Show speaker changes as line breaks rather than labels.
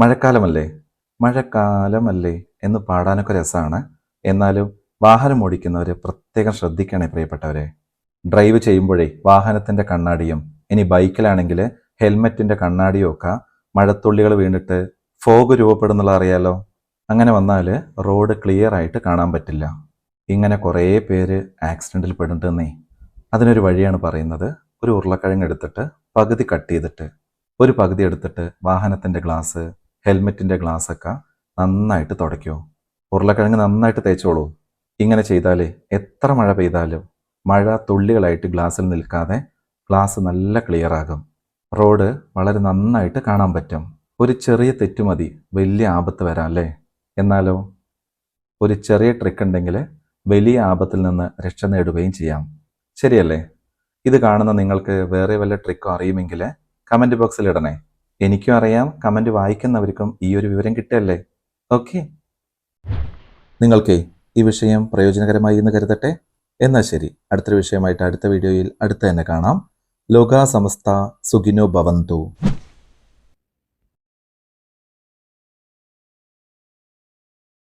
മഴക്കാലമല്ലേ മഴക്കാലമല്ലേ എന്ന് പാടാനൊക്കെ രസമാണ്. എന്നാലും വാഹനം ഓടിക്കുന്നവർ പ്രത്യേകം ശ്രദ്ധിക്കണേ പ്രിയപ്പെട്ടവരെ. ഡ്രൈവ് ചെയ്യുമ്പോഴേ വാഹനത്തിൻ്റെ കണ്ണാടിയും ഇനി ബൈക്കിലാണെങ്കിൽ ഹെൽമെറ്റിൻ്റെ കണ്ണാടിയും ഒക്കെ മഴത്തുള്ളികൾ വീണിട്ട് ഫോഗ് രൂപപ്പെടുന്നുള്ള അറിയാലോ. അങ്ങനെ വന്നാൽ റോഡ് ക്ലിയർ ആയിട്ട് കാണാൻ പറ്റില്ല. ഇങ്ങനെ കുറേ പേര് ആക്സിഡൻറ്റിൽ പെടുന്നുണ്ടെന്നേ. അതിനൊരു വഴിയാണ് പറയുന്നത്. ഒരു ഉരുളക്കിഴങ്ങ് എടുത്തിട്ട് പകുതി കട്ട് ചെയ്തിട്ട് ഒരു പകുതി എടുത്തിട്ട് വാഹനത്തിൻ്റെ ഗ്ലാസ്, ഹെൽമെറ്റിൻ്റെ ഗ്ലാസ്സൊക്കെ നന്നായിട്ട് തുടയ്ക്കൂ. ഉരുളക്കിഴങ്ങ് നന്നായിട്ട് തേച്ചോളൂ. ഇങ്ങനെ ചെയ്താൽ എത്ര മഴ പെയ്താലും മഴ തുള്ളികളായിട്ട് ഗ്ലാസ്സിൽ നിൽക്കാതെ ഗ്ലാസ് നല്ല ക്ലിയർ ആകും. റോഡ് വളരെ നന്നായിട്ട് കാണാൻ പറ്റും. ഒരു ചെറിയ തെറ്റുമതി വലിയ ആപത്ത് വരാം അല്ലേ? എന്നാലോ ഒരു ചെറിയ ട്രിക്ക് ഉണ്ടെങ്കിൽ വലിയ ആപത്തിൽ നിന്ന് രക്ഷ നേടുകയും ചെയ്യാം. ശരിയല്ലേ? ഇത് കാണുന്ന നിങ്ങൾക്ക് വേറെ വല്ല ട്രിക്കോ അറിയുമെങ്കിൽ കമൻറ്റ് ബോക്സിൽ ഇടണേ. എനിക്കും അറിയാം, കമൻറ്റ് വായിക്കുന്നവർക്കും ഈ ഒരു വിവരം കിട്ടുകയല്ലേ. ഓക്കെ, നിങ്ങൾക്കേ ഈ വിഷയം പ്രയോജനകരമായി എന്ന് കരുതട്ടെ. എന്നാൽ ശരി, അടുത്തൊരു വിഷയമായിട്ട് അടുത്ത വീഡിയോയിൽ അടുത്ത് തന്നെ കാണാം. ലോകാ സമസ്ത സുഖിനോ ഭവന്തു.